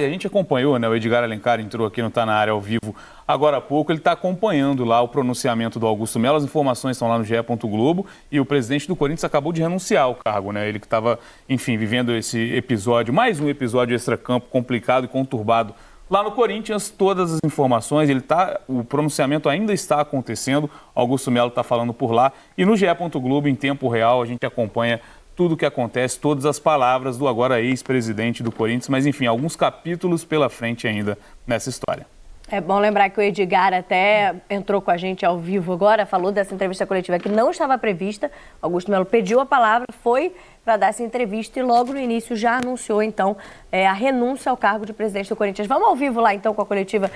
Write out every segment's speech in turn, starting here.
A gente acompanhou, né? O Edgar Alencar entrou aqui, não está na área ao vivo agora há pouco. Ele está acompanhando lá o pronunciamento do Augusto Melo. As informações estão lá no GE. Globo. E o presidente do Corinthians acabou de renunciar ao cargo, né? Ele que estava, enfim, vivendo esse episódio, mais um episódio extracampo complicado e conturbado lá no Corinthians. Todas as informações, o pronunciamento ainda está acontecendo. Augusto Melo está falando por lá. E no GE. Globo, em tempo real, a gente acompanha tudo o que acontece, todas as palavras do agora ex-presidente do Corinthians, mas enfim, alguns capítulos pela frente ainda nessa história. É bom lembrar que o Edgar até entrou com a gente ao vivo agora, falou dessa entrevista coletiva que não estava prevista. Augusto Melo pediu a palavra, foi para dar essa entrevista e logo no início já anunciou, então, a renúncia ao cargo de presidente do Corinthians. Vamos ao vivo lá, então, com a coletiva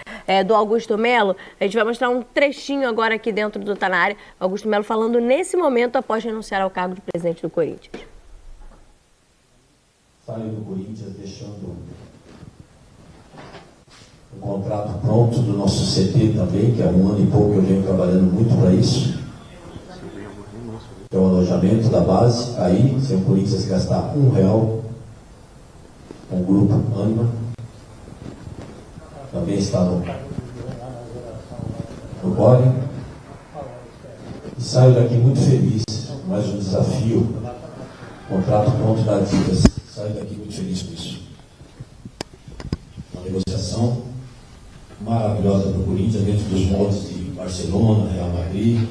do Augusto Melo. A gente vai mostrar um trechinho agora aqui dentro do Tá Na Área. Augusto Melo falando nesse momento após renunciar ao cargo de presidente do Corinthians. Saio do Corinthians deixando o contrato pronto do nosso CT também, que há 1 ano e pouco eu venho trabalhando muito para isso. É o alojamento da base, aí, se o Corinthians gastar R$1 com o grupo Anima, também está no Bore. E saio daqui muito feliz, mais um desafio, contrato pronto da Adidas. Saio daqui muito feliz com isso. Uma negociação maravilhosa para o Corinthians, dentro dos moldes de Barcelona, Real Madrid.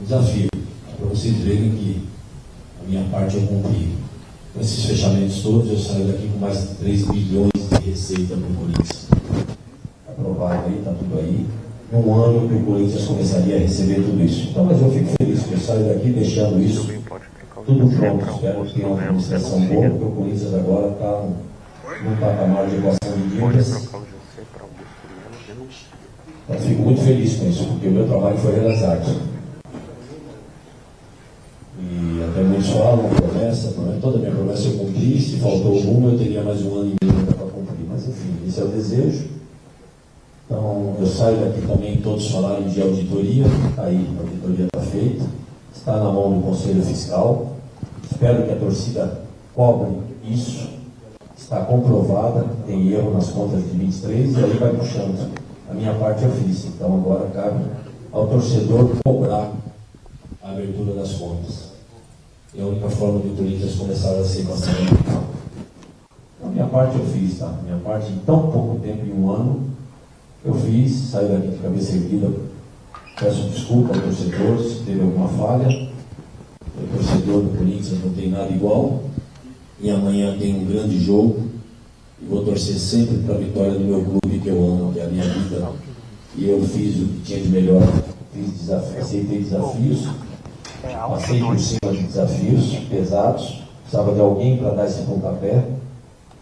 Desafio, para vocês verem que a minha parte eu cumpri. Com esses fechamentos todos, eu saio daqui com mais de 3 bilhões de receita para o Corinthians. Aprovado aí, está tudo aí. Em 1 ano que o Corinthians começaria a receber tudo isso. Então, mas eu fico feliz que eu saio daqui deixando isso tudo pronto. Espero que tenha uma administração boa, porque o Corinthians agora está num patamar de equação de dívidas. Eu fico muito feliz com isso, porque o meu trabalho foi realizado. E até muitos falam, promessa, toda a minha promessa eu cumpri. Se faltou alguma, eu teria mais 1 ano e meio para cumprir. Mas enfim, esse é o desejo. Então, eu saio daqui também, todos falarem de auditoria. Aí, a auditoria está feita. Está na mão do Conselho Fiscal. Espero que a torcida cobre isso. Está comprovada, tem erro nas contas de 23 e aí vai puxando. A minha parte eu fiz. Então agora cabe ao torcedor cobrar a abertura das contas. É a única forma de o Corinthians começar a ser bastante. A minha parte eu fiz, tá? A minha parte em tão pouco tempo, em 1 ano, eu fiz, saio daqui de cabeça erguida. Peço desculpa ao torcedor se teve alguma falha. O torcedor do Corinthians não tem nada igual. E amanhã tem um grande jogo. E vou torcer sempre para a vitória do meu clube que eu amo, que é a minha vida. E eu fiz o que tinha de melhor. Aceitei desafios. Passei por cima de desafios pesados. Precisava de alguém para dar esse pontapé.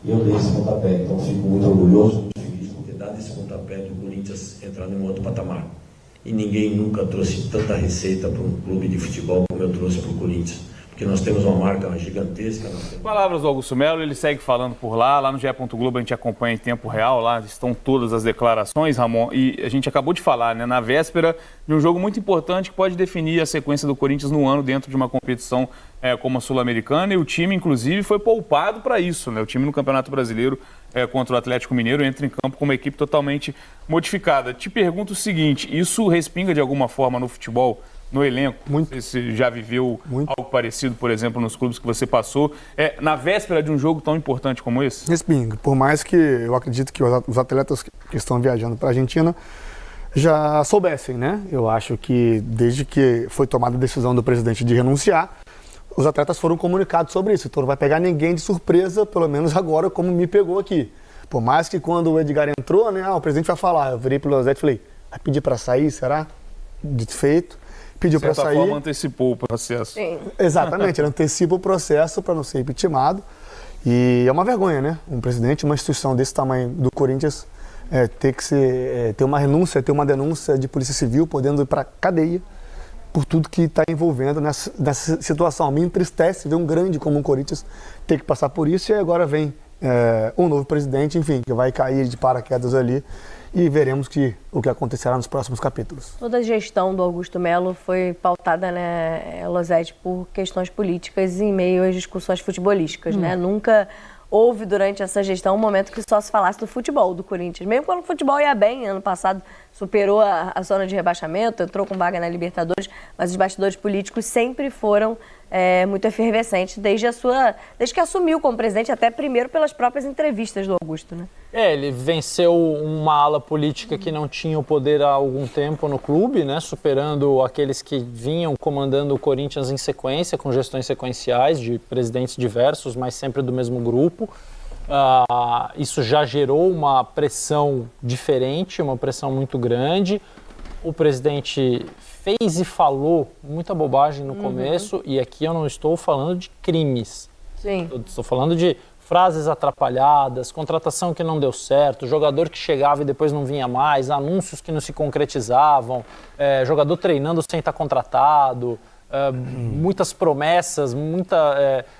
E eu dei esse pontapé. Então fico muito orgulhoso, muito feliz por ter dado esse pontapé do Corinthians entrar num outro patamar. E ninguém nunca trouxe tanta receita para um clube de futebol como eu trouxe para o Corinthians. Porque nós temos uma marca gigantesca. Palavras do Augusto Melo, ele segue falando por lá no GE. Globo a gente acompanha em tempo real, lá estão todas as declarações, Ramon, e a gente acabou de falar, né, na véspera de um jogo muito importante que pode definir a sequência do Corinthians no ano dentro de uma competição como a Sul-Americana, e o time, inclusive, foi poupado para isso, né, o time no Campeonato Brasileiro contra o Atlético Mineiro entra em campo com uma equipe totalmente modificada. Te pergunto o seguinte, isso respinga de alguma forma no futebol, no elenco? Muito. Você já viveu algo parecido, por exemplo, nos clubes que você passou, na véspera de um jogo tão importante como esse? Respinga. Por mais que eu acredito que os atletas que estão viajando para a Argentina já soubessem, né? Eu acho que desde que foi tomada a decisão do presidente de renunciar, os atletas foram comunicados sobre isso. Então não vai pegar ninguém de surpresa, pelo menos agora, como me pegou aqui. Por mais que quando o Edgar entrou, né? O presidente vai falar. Eu virei pro Lozete e falei, vai pedir para sair, será? Dito feito. Pediu para sair. De certa forma, antecipou o processo. Sim. Exatamente, ele antecipa o processo para não ser impeachmentado. E é uma vergonha, né? Um presidente, uma instituição desse tamanho do Corinthians, ter uma renúncia, ter uma denúncia de polícia civil, podendo ir para a cadeia por tudo que está envolvendo nessa situação. Me entristece ver um grande como o Corinthians ter que passar por isso, e agora vem um novo presidente, enfim, que vai cair de paraquedas ali, e veremos o que acontecerá nos próximos capítulos. Toda a gestão do Augusto Melo foi pautada, né, Lozete, por questões políticas em meio às discussões futebolísticas, né? Nunca houve durante essa gestão um momento que só se falasse do futebol do Corinthians. Mesmo quando o futebol ia bem, ano passado superou a zona de rebaixamento, entrou com vaga na Libertadores, mas os bastidores políticos sempre foram muito efervescentes desde que assumiu como presidente, até primeiro pelas próprias entrevistas do Augusto, né? Ele venceu uma ala política que não tinha o poder há algum tempo no clube, né? Superando aqueles que vinham comandando o Corinthians em sequência, com gestões sequenciais de presidentes diversos, mas sempre do mesmo grupo. Isso já gerou uma pressão diferente, uma pressão muito grande. O presidente fez e falou muita bobagem no começo, e aqui eu não estou falando de crimes. Sim. Estou falando de frases atrapalhadas, contratação que não deu certo, jogador que chegava e depois não vinha mais, anúncios que não se concretizavam, jogador treinando sem estar contratado, muitas promessas,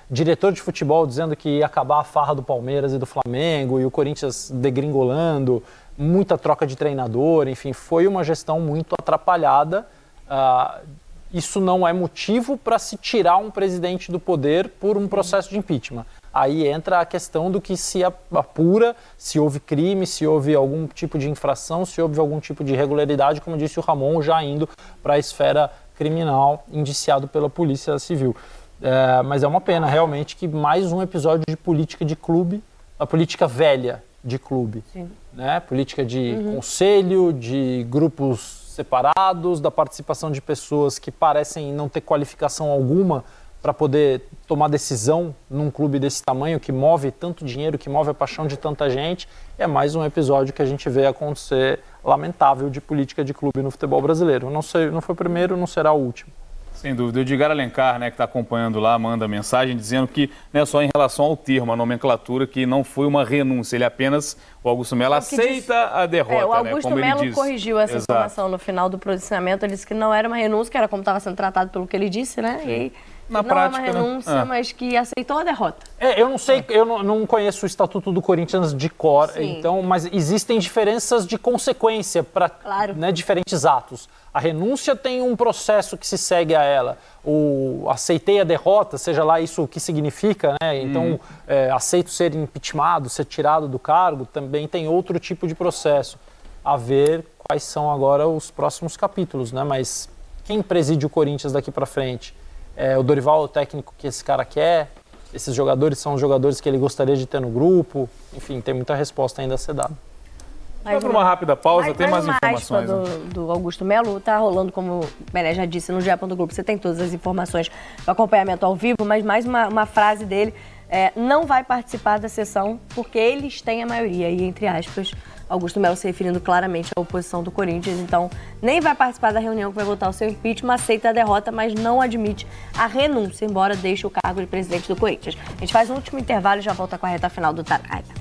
diretor de futebol dizendo que ia acabar a farra do Palmeiras e do Flamengo e o Corinthians degringolando, muita troca de treinador, enfim, foi uma gestão muito atrapalhada. Isso não é motivo para se tirar um presidente do poder por um processo de impeachment. Aí entra a questão do que se apura, se houve crime, se houve algum tipo de infração, se houve algum tipo de irregularidade, como disse o Ramon, já indo para a esfera criminal, indiciado pela Polícia Civil. Mas é uma pena, realmente, que mais um episódio de política de clube, a política velha de clube, né? Política de conselho, de grupos separados, da participação de pessoas que parecem não ter qualificação alguma para poder tomar decisão num clube desse tamanho, que move tanto dinheiro, que move a paixão de tanta gente. É mais um episódio que a gente vê acontecer lamentável de política de clube no futebol brasileiro. Não foi o primeiro, não será o último. Sem dúvida. O Edgar Alencar, né, que está acompanhando lá, manda mensagem dizendo que não é só em relação ao termo, a nomenclatura, que não foi uma renúncia, ele apenas, o Augusto Melo, aceita a derrota. O Augusto Melo corrigiu essa Exato. informação no final do posicionamento, ele disse que não era uma renúncia, que era como estava sendo tratado pelo que ele disse, né? E Na não prática, é uma renúncia, mas que aceitou a derrota. Eu não sei, eu não conheço o Estatuto do Corinthians de cor, Sim. então, mas existem diferenças de consequência para diferentes atos. A renúncia tem um processo que se segue a ela. O aceitei a derrota, seja lá isso o que significa, né? Então, aceito ser impeachmentado, ser tirado do cargo, também tem outro tipo de processo. A ver quais são agora os próximos capítulos, né? Mas quem preside o Corinthians daqui para frente? O Dorival é o técnico que esse cara quer? Esses jogadores são os jogadores que ele gostaria de ter no grupo? Enfim, tem muita resposta ainda a ser dada. Vai para uma rápida pausa, tem mais informações. Do Augusto Melo, tá rolando, como o Bené já disse, no GE. Globo. Você tem todas as informações do acompanhamento ao vivo, mas mais uma frase dele, não vai participar da sessão porque eles têm a maioria, e entre aspas, Augusto Melo se referindo claramente à oposição do Corinthians, então nem vai participar da reunião que vai votar o seu impeachment, aceita a derrota, mas não admite a renúncia, embora deixe o cargo de presidente do Corinthians. A gente faz um último intervalo e já volta com a reta final do Tá Na Área.